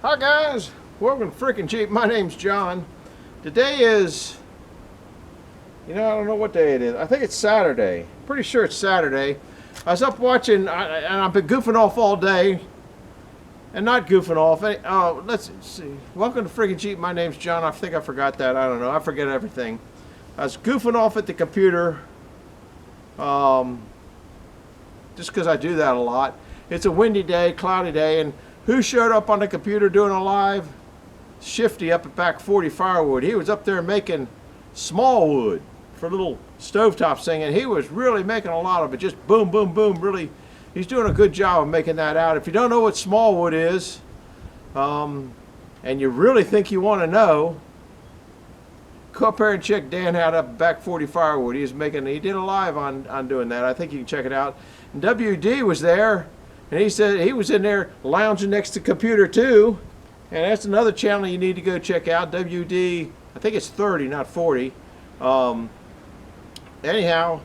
Hi guys, welcome to Freaking Jeep. My name's John. Today is, I don't know what day it is. I think it's Saturday. Pretty sure it's Saturday. I was up watching, and I've been goofing off all day, and not goofing off. Let's see. Welcome to Freaking Jeep. My name's John. I think I forgot that. I don't know. I forget everything. I was goofing off at the computer, just because I do that a lot. It's a windy day, cloudy day, and who showed up on the computer doing a live? Shifty up at Back 40 Firewood. He was up there making small wood for little stovetops thing, and he was really making a lot of it. Just boom, boom, boom. Really, he's doing a good job of making that out. If you don't know what small wood is, and you really think you want to know, go up there and check Dan out up at Back 40 Firewood. He did a live on doing that. I think you can check it out. And WD was there. And he said he was in there lounging next to the computer too. And that's another channel you need to go check out. WD, I think it's 30, not 40. Anyhow,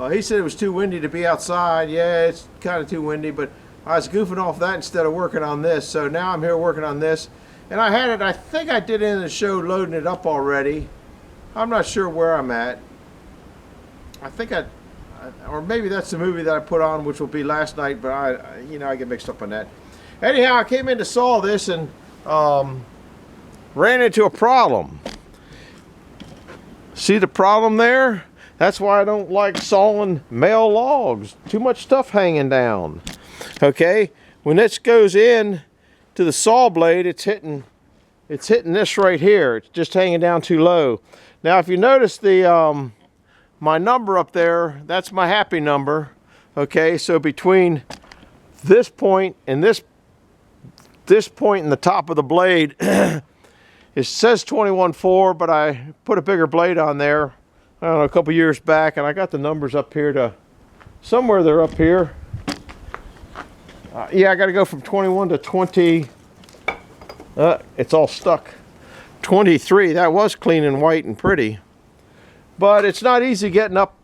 he said it was too windy to be outside. Yeah, it's kind of too windy, but I was goofing off that instead of working on this. So now I'm here working on this. And I had it, I think I did in the show loading it up already. I'm not sure where I'm at. I think or maybe that's the movie that I put on, which will be last night, but I get mixed up on that. Anyhow, I came in to saw this and ran into a problem. See the problem there? That's why I don't like sawing male logs. Too much stuff hanging down. Okay, when this goes in to the saw blade, it's hitting this right here. It's just hanging down too low. Now, if you notice the my number up there, that's my happy number. Okay, so between this point and this point in the top of the blade, it says 21.4, but I put a bigger blade on there, I don't know, a couple years back, and I got the numbers up here to somewhere. They're up here. Yeah, I got to go from 21 to 20. It's all stuck. 23. That was clean and white and pretty. But it's not easy getting up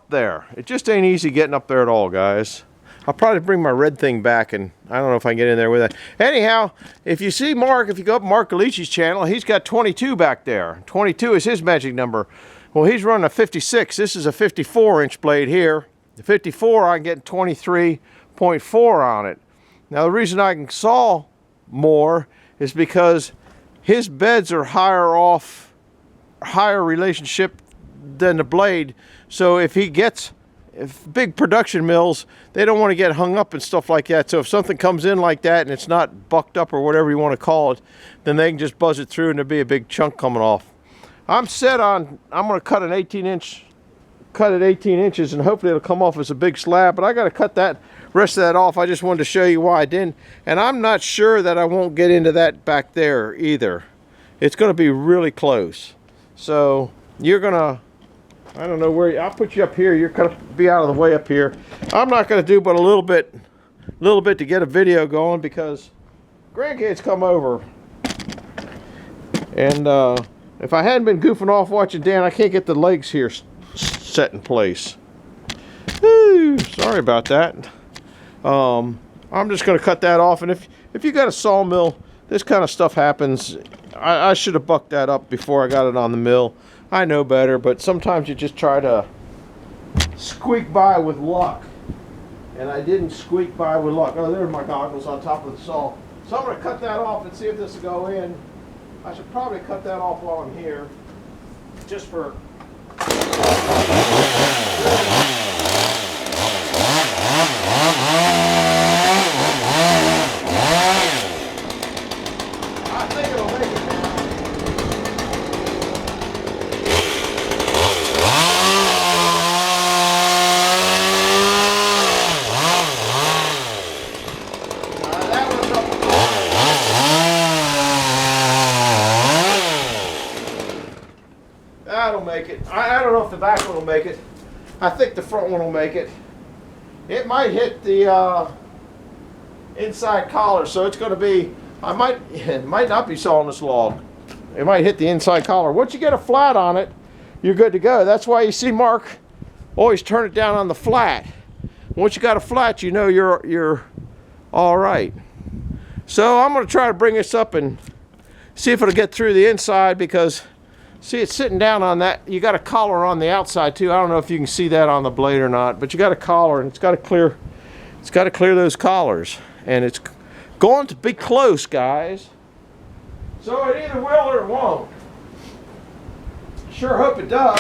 there. It just ain't easy getting up there at all, guys. I'll probably bring my red thing back, and I don't know if I can get in there with it. Anyhow, if you see Mark, if you go up Mark Galici's channel, he's got 22 back there. 22 is his magic number. Well, he's running a 56. This is a 54-inch blade here. The 54, I can get 23.4 on it. Now, the reason I can saw more is because his beds are higher relationship than the blade. So if big production mills, they don't want to get hung up and stuff like that. So if something comes in like that and it's not bucked up or whatever you want to call it, then they can just buzz it through and there'll be a big chunk coming off. I'm going to cut an 18-inch, cut it 18 inches, and hopefully it'll come off as a big slab, but I got to cut that rest of that off. I just wanted to show you why I didn't. And I'm not sure that I won't get into that back there either. It's going to be really close. So you're going to, I don't know where, I'll put you up here. You're going to be out of the way up here. I'm not going to do but a little bit to get a video going because grandkids come over. And if I hadn't been goofing off watching Dan, I can't get the legs here set in place. Woo, sorry about that. I'm just going to cut that off. And if you got a sawmill, this kind of stuff happens. I should have bucked that up before I got it on the mill. I know better, but sometimes you just try to squeak by with luck. And I didn't squeak by with luck. Oh, there's my goggles on top of the saw. So I'm going to cut that off and see if this will go in. I should probably cut that off while I'm here. Just for... I think it'll make it now. That'll make it. I don't know if the back one will make it. I think the front one will make it. It might hit the inside collar, so it's going to be, it might not be sawing this log. It might hit the inside collar. Once you get a flat on it, you're good to go. That's why you see Mark always turn it down on the flat. Once you got a flat, you know you're all right. So I'm going to try to bring this up and see if it'll get through the inside, because see, it's sitting down on that. You got a collar on the outside too. I don't know if you can see that on the blade or not, but you got a collar, and it's got to clear those collars, and it's going to be close, guys. So it either will or it won't. Sure hope it does.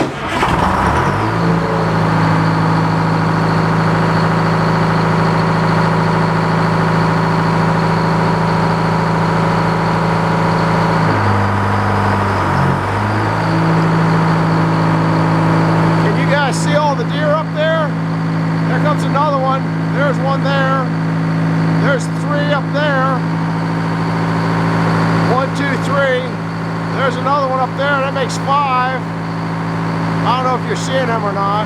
See all the deer up there? There comes another one. There's one there. There's 3 up there. 1, 2, 3. There's another one up there. That makes 5. I don't know if you're seeing them or not.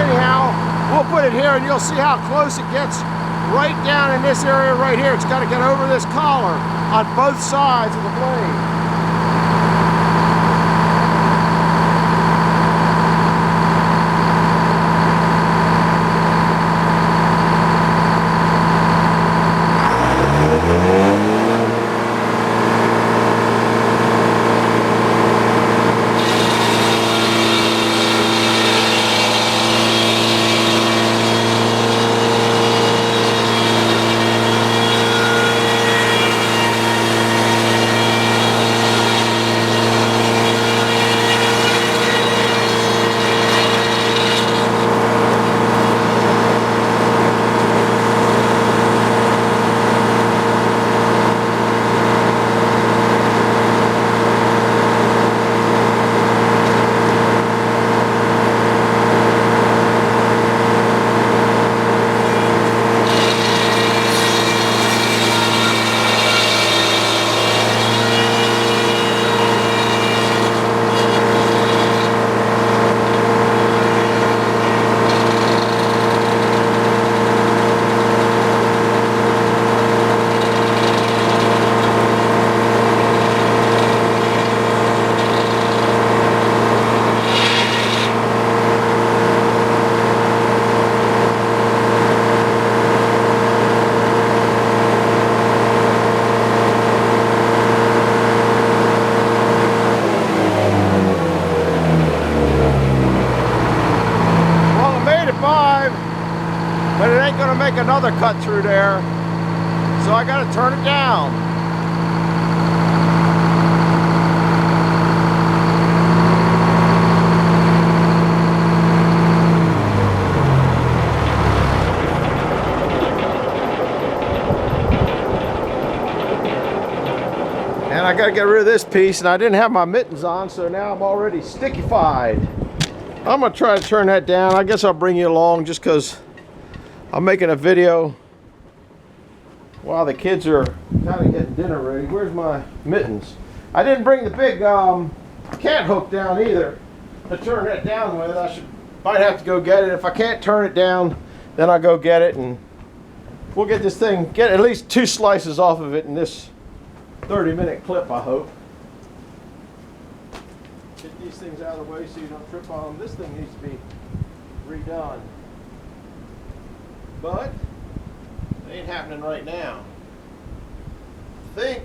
Anyhow, we'll put it here and you'll see how close it gets right down in this area right here. It's got to get over this collar on both sides of the blade. But it ain't gonna make another cut through there, so I gotta turn it down. And I gotta get rid of this piece, and I didn't have my mittens on, so now I'm already stickified. I'm gonna try to turn that down. I guess I'll bring you along just because I'm making a video while the kids are kind of getting dinner ready. Where's my mittens? I didn't bring the big cat hook down either to turn that down with. Might have to go get it. If I can't turn it down, then I'll go get it, and we'll get this thing, get at least 2 slices off of it in this 30-minute clip, I hope. Get these things out of the way so you don't trip on them. This thing needs to be redone, but it ain't happening right now. I think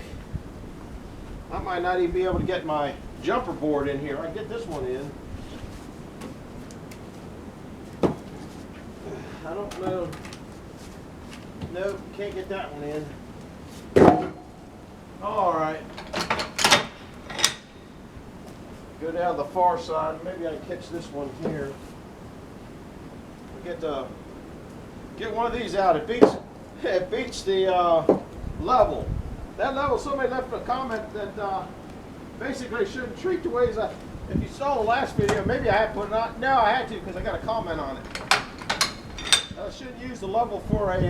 I might not even be able to get my jumper board in here. I can get this one in. I don't know. Nope, can't get that one in. All right. Go down the far side. Maybe I can catch this one here. Get one of these out. It beats the level. That level, somebody left a comment that basically shouldn't treat the ways I. If you saw the last video, maybe I had put it on. No, I had to because I got a comment on it. I shouldn't use the level for a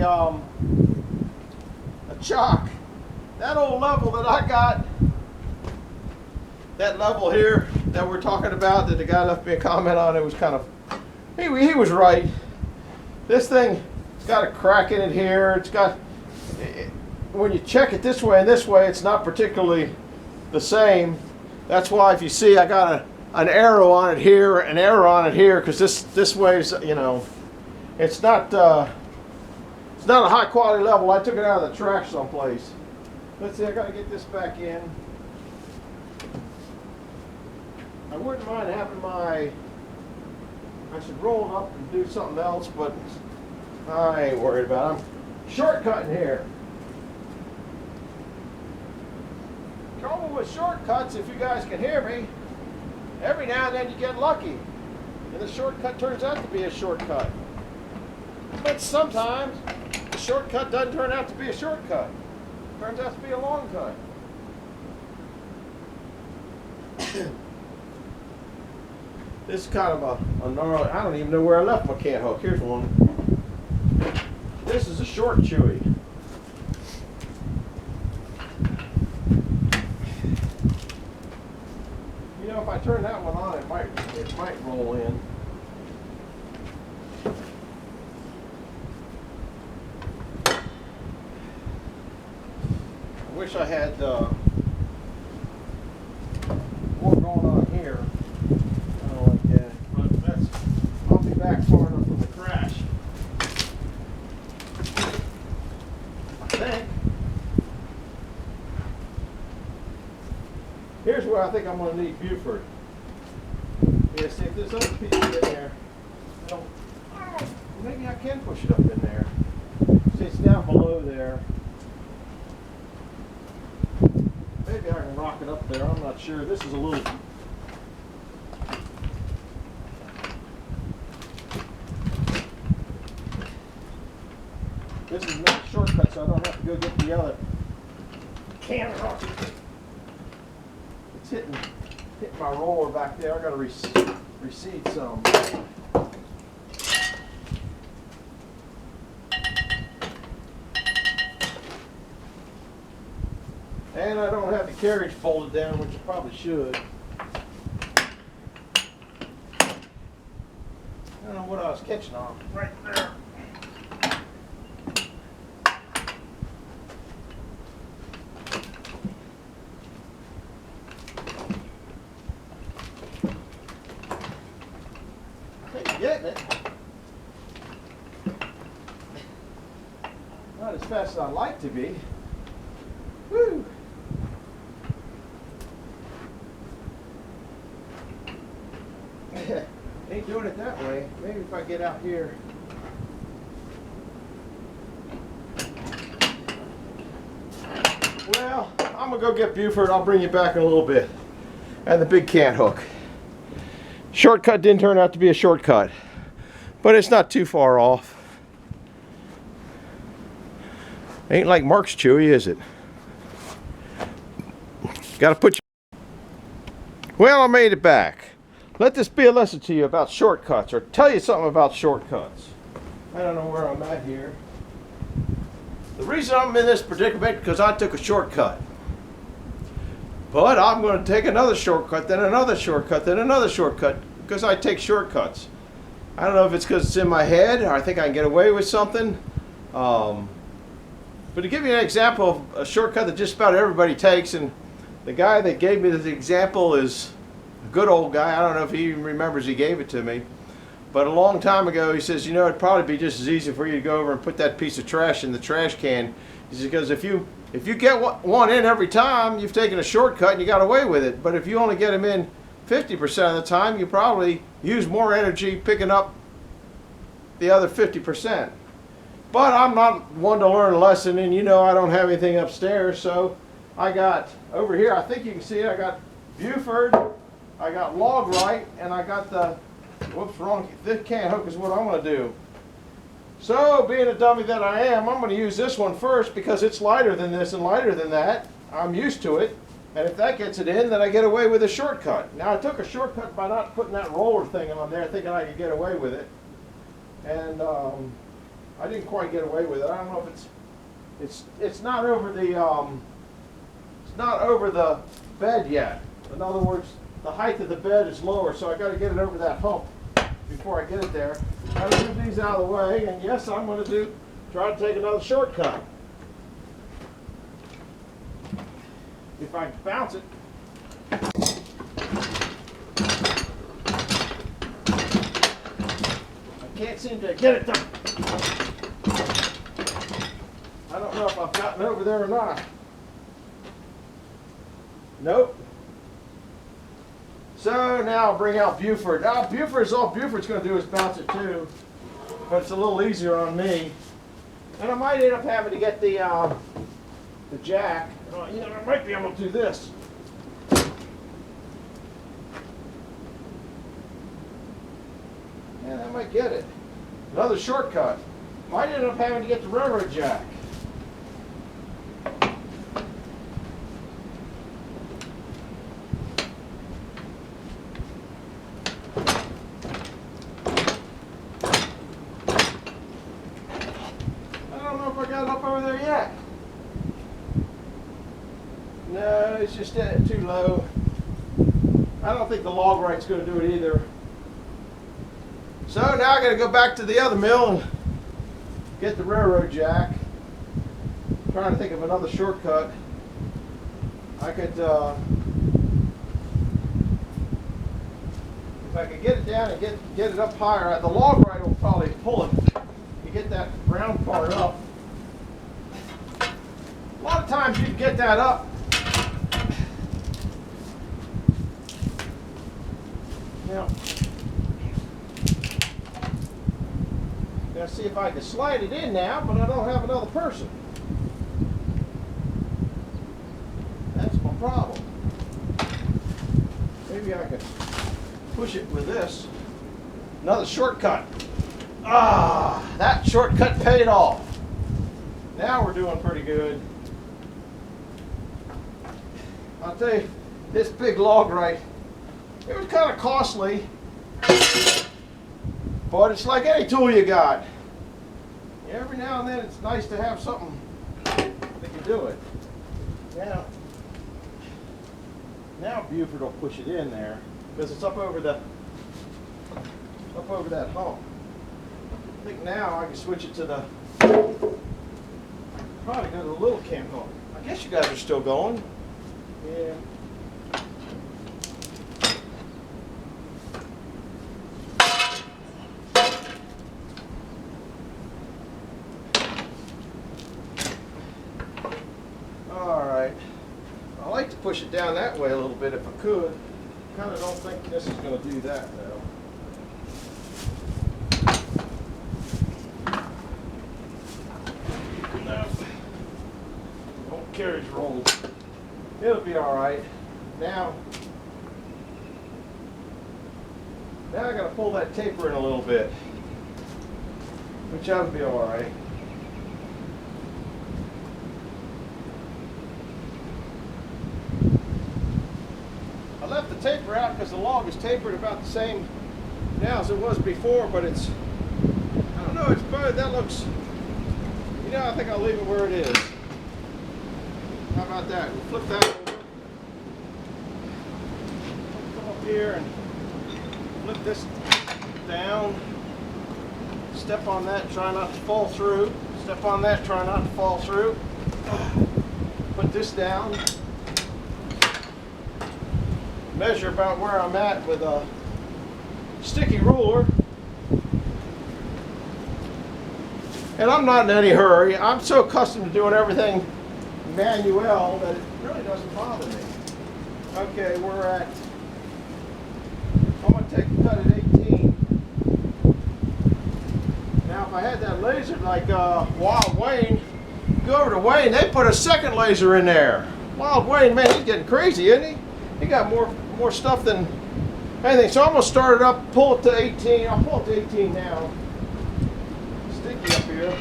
chalk. That old level that I got, that level here that we're talking about, that the guy left me a comment on, it was kind of, he was right. This thing, it's got a crack in it here. It's got, when you check it this way and this way, it's not particularly the same. That's why if you see, I got an arrow on it here, an arrow on it here, because this way is, you know, it's not It's not a high quality level. I took it out of the trash someplace. Let's see, I gotta get this back in. I wouldn't mind having I should roll it up and do something else, but I ain't worried about it. I'm shortcutting here. Trouble with shortcuts, if you guys can hear me, every now and then you get lucky. And the shortcut turns out to be a shortcut. But sometimes the shortcut doesn't turn out to be a shortcut. It turns out to be a long cut. This is kind of a gnarly, I don't even know where I left my cant hook. Here's one. This is a short chewy. You know, if I turn that one on, it might roll in. I wish I had more going on here. I don't like that, but I'll be back far enough from the crash. I think. Here's where I think I'm going to need Buford. Yeah, see if there's other pieces in there. Maybe I can push it up in there. See, it's down below there. Maybe I can rock it up there. I'm not sure. This is a little. This is not a shortcut, so I don't have to go get the other can rock. It's hitting my roller back there. I got to recede some. And I don't have the carriage folded down, which I probably should. I don't know what I was catching on. Right there. Getting it. Not as fast as I'd like to be. Woo! Ain't doing it that way. Maybe if I get out here. Well, I'm gonna go get Buford. I'll bring you back in a little bit. And the big cant hook. Shortcut didn't turn out to be a shortcut, but it's not too far off. Ain't like Mark's chewy, is it? Gotta put you. Well, I made it back. Let this be a lesson to you about shortcuts, or tell you something about shortcuts. I don't know where I'm at here. The reason I'm in this predicament is because I took a shortcut. But I'm going to take another shortcut, then another shortcut, then another shortcut, because I take shortcuts. I don't know if it's because it's in my head, or I think I can get away with something. But to give you an example of a shortcut that just about everybody takes, and the guy that gave me this example is a good old guy. I don't know if he even remembers he gave it to me. But a long time ago, he says, you know, it'd probably be just as easy for you to go over and put that piece of trash in the trash can. He says, because if you get one in every time, you've taken a shortcut and you got away with it. But if you only get them in 50% of the time, you probably use more energy picking up the other 50%. But I'm not one to learn a lesson, and you know I don't have anything upstairs, so I got over here, I think you can see it, I got Buford, I got log right, and I got the, whoops, wrong, this cant hook is what I'm going to do. So, being a dummy that I am, I'm going to use this one first because it's lighter than this and lighter than that. I'm used to it. And if that gets it in, then I get away with a shortcut. Now, I took a shortcut by not putting that roller thing on there, thinking I could get away with it. And I didn't quite get away with it. I don't know if it's not over the bed yet. In other words, the height of the bed is lower, so I got to get it over that hump before I get it there. I'm going to move these out of the way, and yes, I'm going to try to take another shortcut. If I can bounce it. I can't seem to get it done. don't know if I've gotten over there or not. Nope. So now I'll bring out Buford. Now all Buford's going to do is bounce it too, but it's a little easier on me. And I might end up having to get the jack. You know, I might be able to do this. Yeah, that might get it. Another shortcut. Might end up having to get the railroad jack. No, it's just too low. I don't think the log right's going to do it either. So now I got to go back to the other mill and get the railroad jack. I'm trying to think of another shortcut. I could, if I could get it down and get it up higher, the log right will probably pull it. You get that round part up. A lot of times you can get that up. Now, gotta see if I can slide it in now, but I don't have another person. That's my problem. Maybe I could push it with this. Another shortcut. Ah, that shortcut paid off. Now we're doing pretty good. I'll tell you, this big log right, it was kind of costly, but it's like any tool you got. Every now and then it's nice to have something that can do it. Now Buford will push it in there because it's up over that hump. I think now I can switch it to the, probably go to the little cam hole. I guess you guys are still going. Yeah. I like to push it down that way a little bit if I could. Kind of don't think this is going to do that though. No. Don't carriage roll. It'll be all right. Now I got to pull that taper in a little bit, which ought to be all right. I left the taper out because the log is tapered about the same now as it was before, but it's, I don't know, it's better. That looks, you know, I think I'll leave it where it is. How about that? We'll flip that over. Come up here and flip this down. Step on that, try not to fall through. Step on that, try not to fall through. Put this down. Measure about where I'm at with a sticky ruler. And I'm not in any hurry. I'm so accustomed to doing everything manual that it really doesn't bother me. Okay, we're at, I'm going to take a cut at 18. Now if I had that laser like Wild Wayne, go over to Wayne, they put a second laser in there. Wild Wayne, man, he's getting crazy, isn't he? He got more stuff than anything. So I'm going to start it up, pull it to 18. I'll pull it to 18 now. Sticky up here.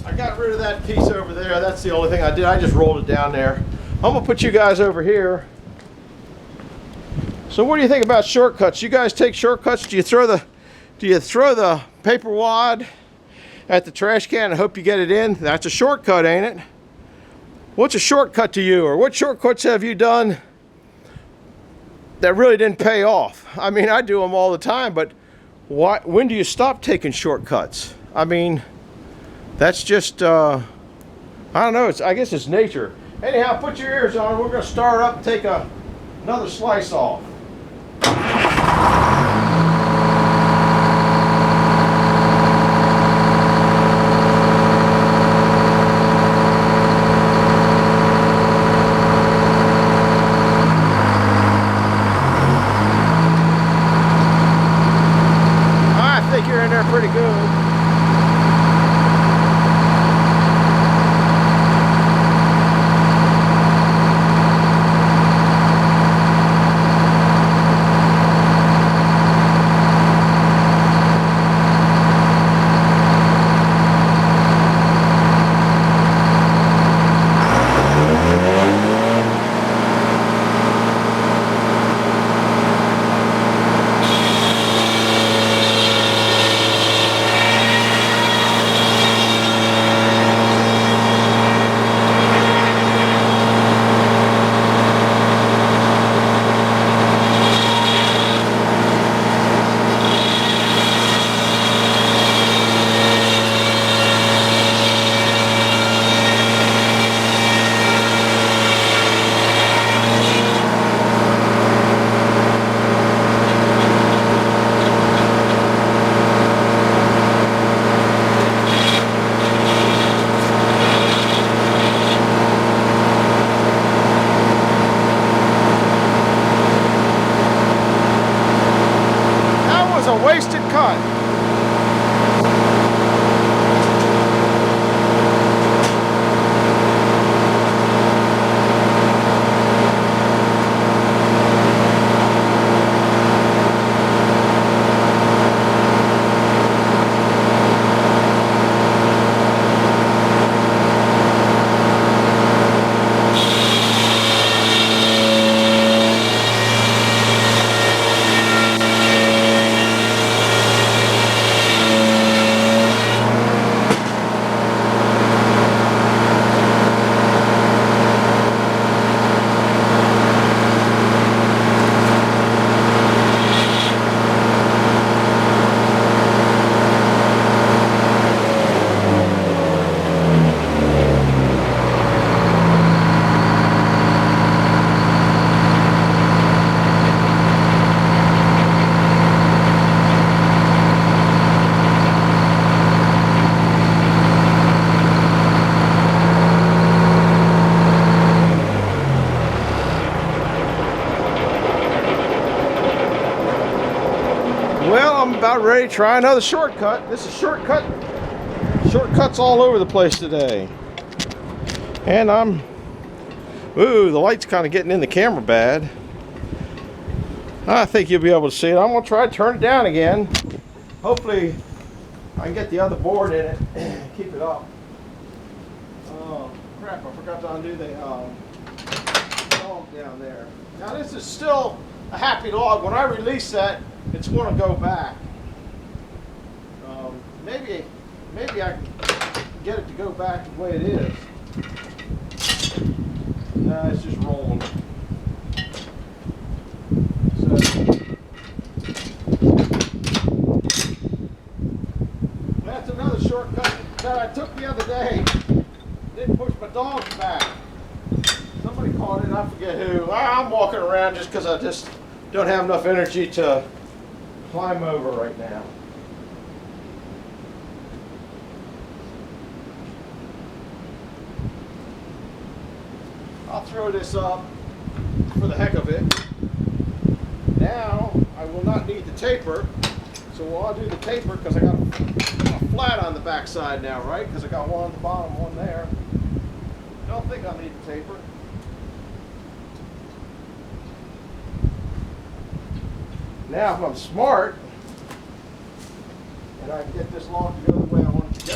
I got rid of that piece over there. That's the only thing I did. I just rolled it down there. I'm going to put you guys over here. So what do you think about shortcuts? You guys take shortcuts? Do you throw the paper wad at the trash can and hope you get it in? That's a shortcut, ain't it? What's a shortcut to you? Or what shortcuts have you done that really didn't pay off? I mean, I do them all the time, but when do you stop taking shortcuts? I mean, that's just, I don't know, I guess it's nature. Anyhow, put your ears on. We're going to start up and take another slice off. a wasted cut. Well, I'm about ready to try another shortcut. This is shortcuts all over the place today. And ooh, the light's kind of getting in the camera bad. I think you'll be able to see it. I'm gonna try to turn it down again. Hopefully I can get the other board in it and keep it up. Oh crap, I forgot to undo the dog down there. Now this is still a happy log. When I release that, it's going to go back. Maybe I can get it to go back the way it is. No, it's just rolling. So, that's another shortcut that I took the other day. Didn't push my dogs back. Somebody caught it, I forget who. I'm walking around just because I just don't have enough energy to climb over right now. I'll throw this up for the heck of it. Now I will not need the taper, so I'll do the taper because I got a flat on the back side now, right? Because I got one on the bottom, one there. Don't think I'll need the taper. Now if I'm smart and I can get this log to go the way I want it to go,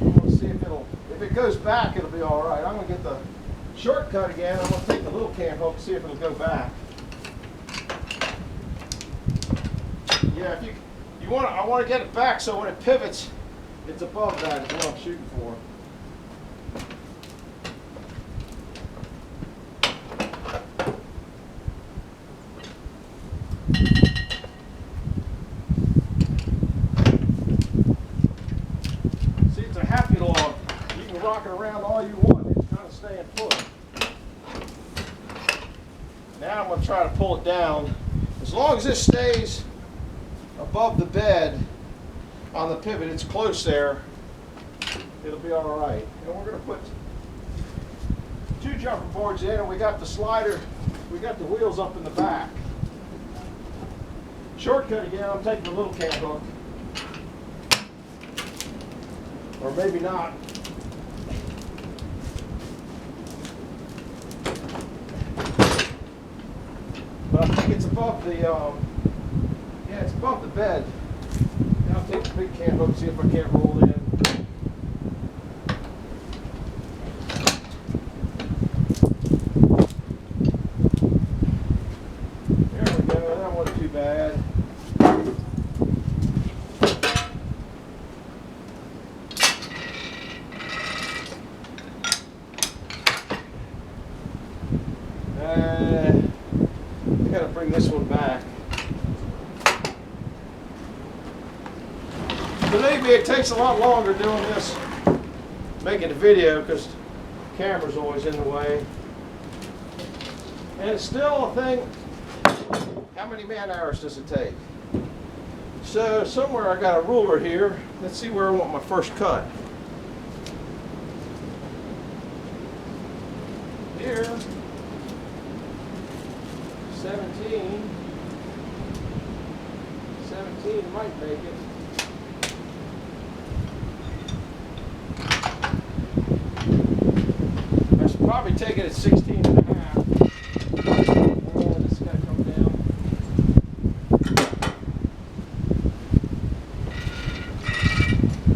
I'm going to see if it goes back, it'll be all right. I'm going to get the shortcut again. I'm going to take the little cam hook and see if it'll go back. Yeah, if you want, I want to get it back so when it pivots, it's above that is what I'm shooting for. See, it's a happy log. You can rock it around all you want. It's kind of staying put. Now I'm going to try to pull it down. As long as this stays above the bed on the pivot, it's close there, it'll be all right. And we're going to put 2 jumper boards in, and we got the slider, we got the wheels up in the back. Shortcut again, I'm taking the little cam hook. Or maybe not. But I think it's above the, yeah, it's above the bed. Now I'll take the big cam hook and see if I can't roll it in. There we go, that wasn't too bad. I gotta bring this one back. Believe me, it takes a lot longer doing this, making the video, because the camera's always in the way. And it's still a thing, how many man hours does it take? So somewhere I got a ruler here. Let's see where I want my first cut. Here, 17. 17 might make it. I should probably take it at 16 and a half. Oh, this got to come down.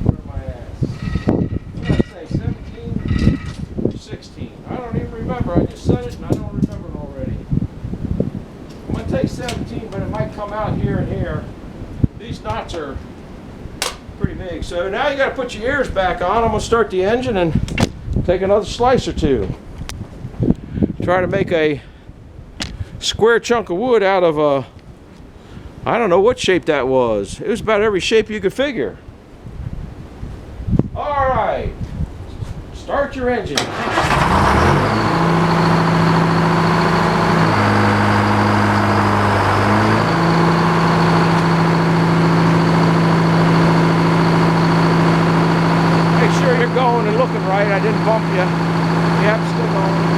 Where am I at? What did I say, 17 or 16? I don't even remember. I just said it and I don't remember it already. I'm going to take 17, but it might come out here and here. These knots are pretty big. So now you got to put your ears back on. I'm going to start the engine and take another slice or two. Try to make a square chunk of wood out of a, I don't know what shape that was. It was about every shape you could figure. All right, start your engine. Make sure you're going and looking right. I didn't bump you. Yep, still going.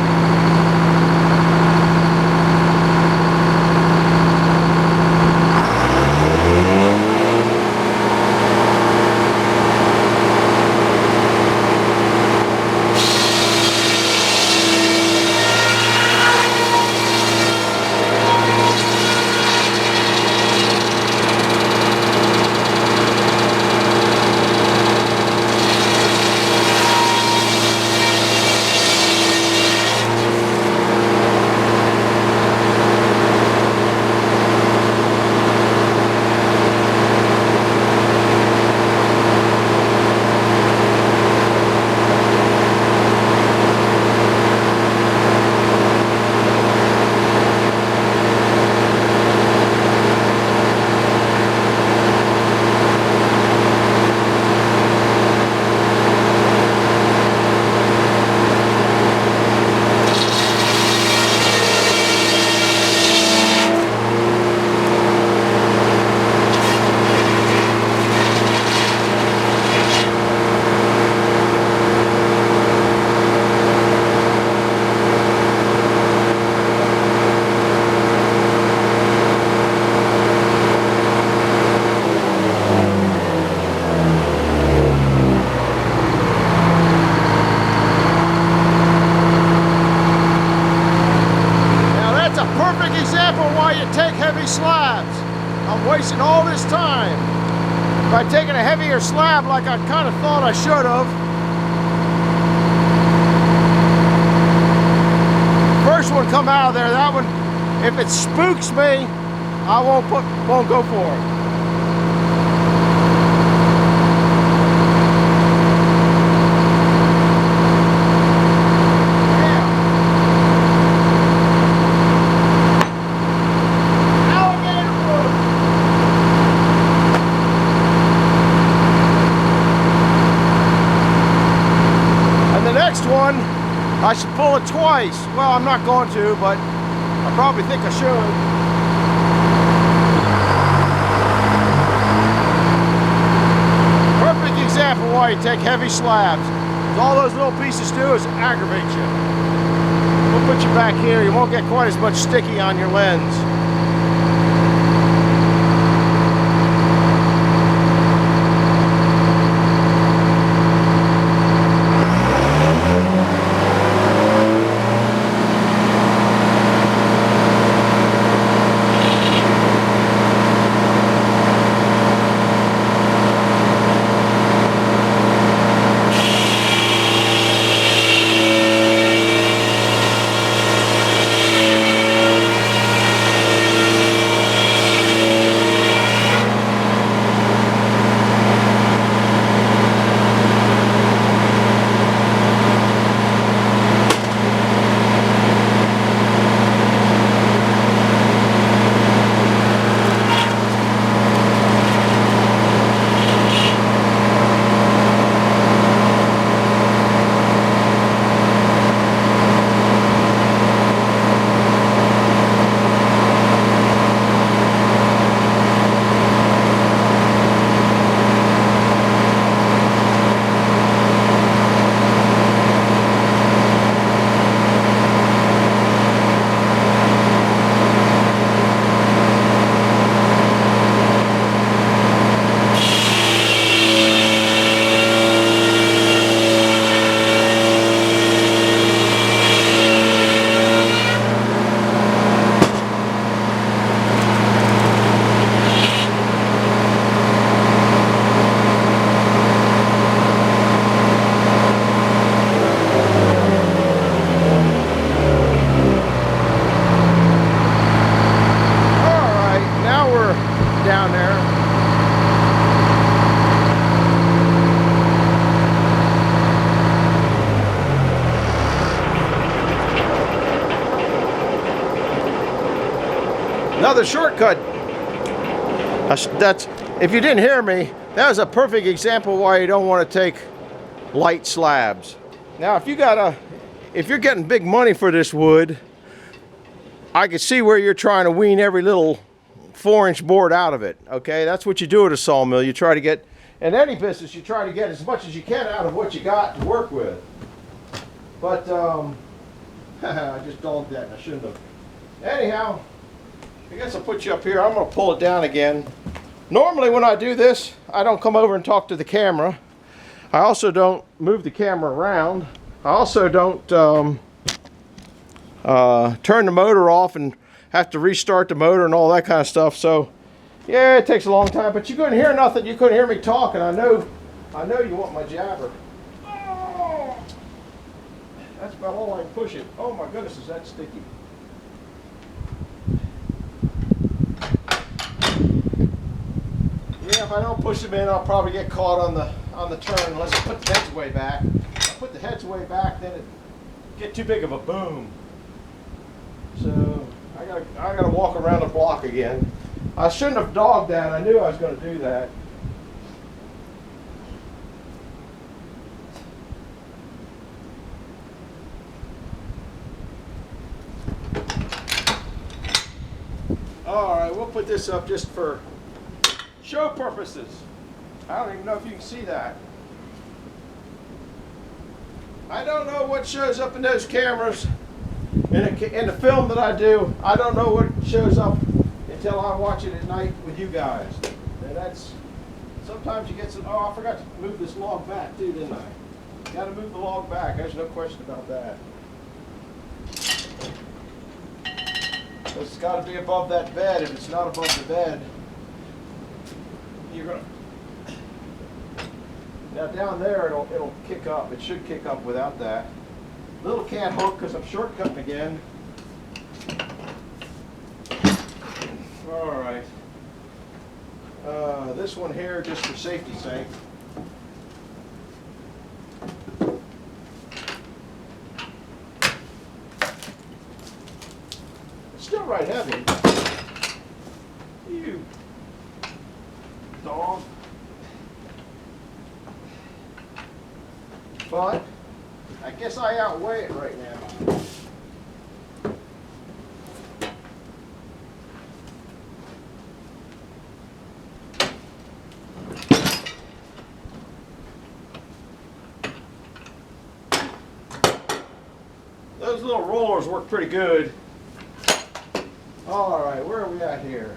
Take heavy slabs. I'm wasting all this time. If I'd taken a heavier slab like I kind of thought I should have. First one come out of there, that one, if it spooks me, I won't go for it. One, I should pull it twice. Well, I'm not going to, but I probably think I should. Perfect example why you take heavy slabs. All those little pieces do is aggravate you. We'll put you back here. You won't get quite as much sticky on your lens. down there. Another shortcut. That's, if you didn't hear me, that was a perfect example why you don't want to take light slabs. Now, if you're getting big money for this wood, I can see where you're trying to wean every little 4-inch board out of it. Okay, that's what you do at a sawmill. You try to get, in any business, you try to get as much as you can out of what you got to work with. But I just dogged that and I shouldn't have. Anyhow, I guess I'll put you up here. I'm going to pull it down again. Normally when I do this, I don't come over and talk to the camera. I also don't move the camera around. I also don't turn the motor off and have to restart the motor and all that kind of stuff. So yeah, it takes a long time, but you couldn't hear nothing. You couldn't hear me talking. I know you want my jabber. Oh, that's about all I can push it. Oh my goodness, is that sticky. Yeah, if I don't push them in, I'll probably get caught on the turn unless I put the heads way back. If I put the heads way back, then it get too big of a boom. So I gotta walk around the block again. I shouldn't have dogged that. I knew I was going to do that. All right, we'll put this up just for show purposes. I don't even know if you can see that. I don't know what shows up in those cameras. In the film that I do, I don't know what shows up until I watch it at night with you guys. And that's, sometimes you get some, oh, I forgot to move this log back too, didn't I? Got to move the log back, there's no question about that. It's got to be above that bed. If it's not above the bed, you're gonna. Now down there, it'll kick up. It should kick up without that. Little can't hook because I'm shortcutting again. All right. This one here, just for safety's sake. It's still right heavy. You dog. But I guess I outweigh it right now. Those little rollers work pretty good. All right, where are we at here?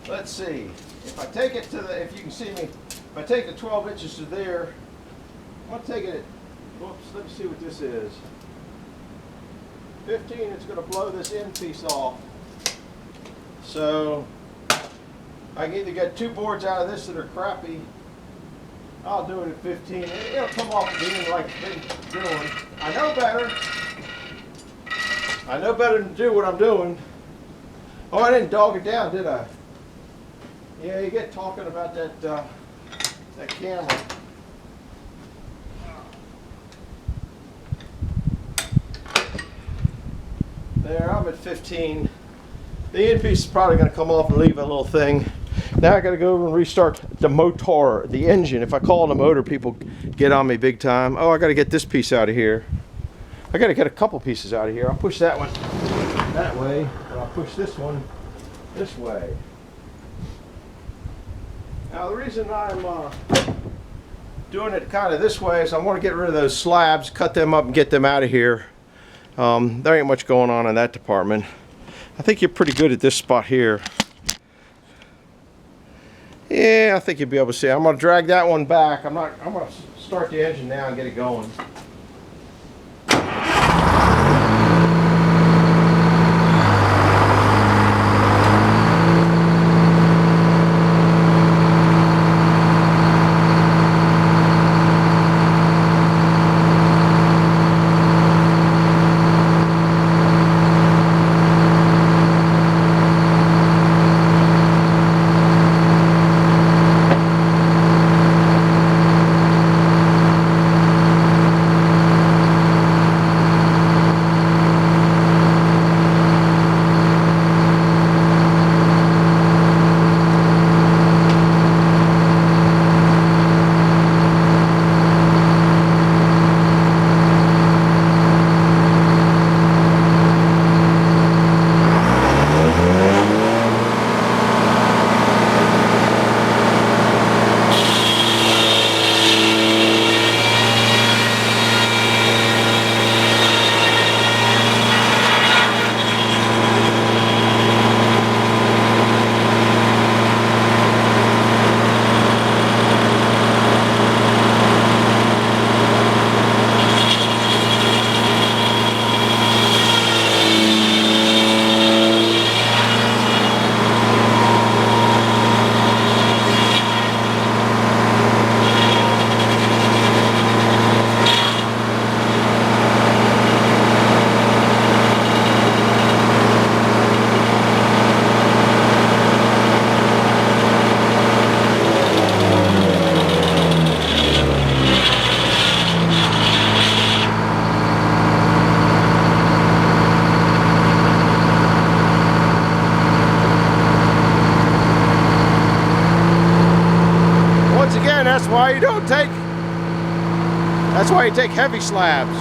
Let's see. If I take it to the, if you can see me, if I take the 12 inches to there, I'm going to take it at, whoops, let me see what this is. 15, it's going to blow this end piece off. So I can either get 2 boards out of this that are crappy. I'll do it at 15. It'll come off being like it's been doing. I know better. I know better than to do what I'm doing. Oh, I didn't dog it down, did I? Yeah, you get talking about that that camera. There, I'm at 15. The end piece is probably going to come off and leave a little thing. Now I got to go over and restart the motor, the engine. If I call it a motor, people get on me big time. Oh, I got to get this piece out of here. I got to get a couple pieces out of here. I'll push that one that way, and I'll push this one this way. Now the reason I'm doing it kind of this way is I want to get rid of those slabs, cut them up and get them out of here. There ain't much going on in that department. I think you're pretty good at this spot here. Yeah, I think you'll be able to see. I'm going to drag that one back. I'm going to start the engine now and get it going. That's why you take heavy slabs.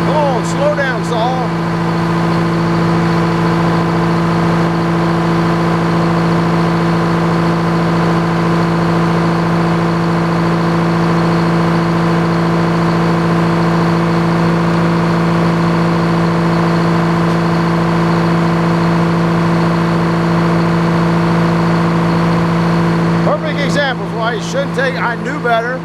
Come on, slow down, saw. Examples why you shouldn't take. I knew better.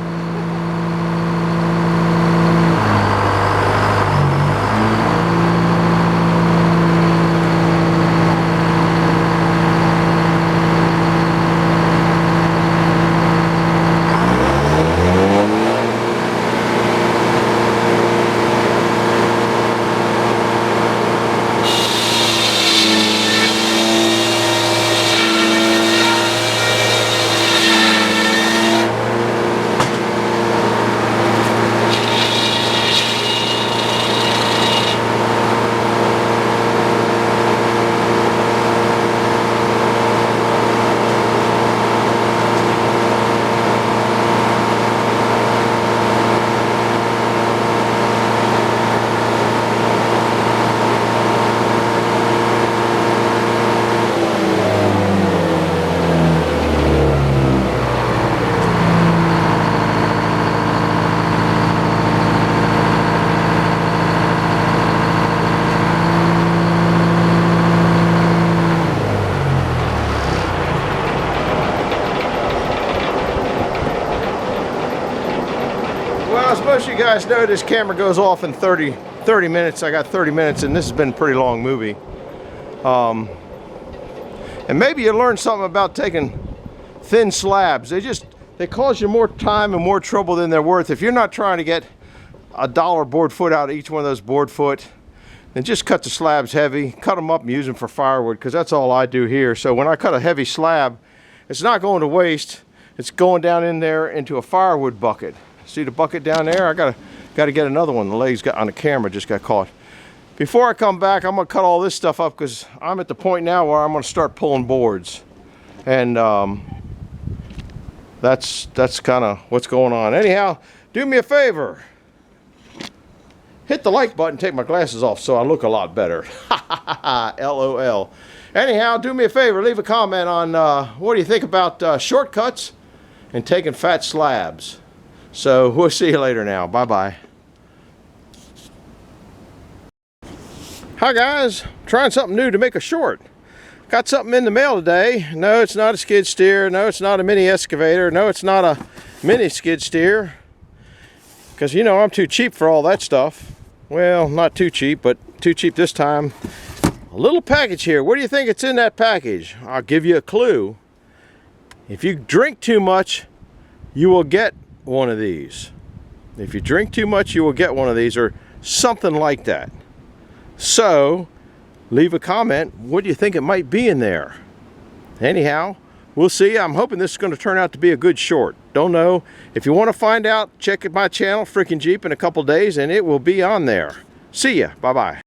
Well, as most of you guys know, this camera goes off in 30 minutes. I got 30 minutes, and this has been a pretty long movie. And maybe you learned something about taking thin slabs. They cause you more time and more trouble than they're worth. If you're not trying to get $1 board foot out of each one of those board foot, then just cut the slabs heavy, cut them up and use them for firewood, because that's all I do here. So when I cut a heavy slab, it's not going to waste. It's going down in there into a firewood bucket. See the bucket down there? I gotta get another one. The legs got on the camera, just got caught. Before I come back, I'm gonna cut all this stuff up because I'm at the point now where I'm gonna start pulling boards. And that's kind of what's going on. Anyhow, do me a favor. Hit the like button, take my glasses off so I look a lot better. LOL. Anyhow, do me a favor, leave a comment on what do you think about shortcuts and taking fat slabs. So we'll see you later now. Bye-bye. Hi guys, trying something new to make a short. Got something in the mail today. No, it's not a skid steer. No, it's not a mini excavator. No, it's not a mini skid steer. Because you know I'm too cheap for all that stuff. Well, not too cheap, but too cheap this time. A little package here. What do you think it's in that package? I'll give you a clue. If you drink too much, you will get one of these. If you drink too much, you will get one of these, or something like that. So leave a comment. What do you think it might be in there? Anyhow, we'll see. I'm hoping this is going to turn out to be a good short. Don't know. If you want to find out, check my channel, Freaking Jeep, in a couple days, and it will be on there. See ya. Bye bye.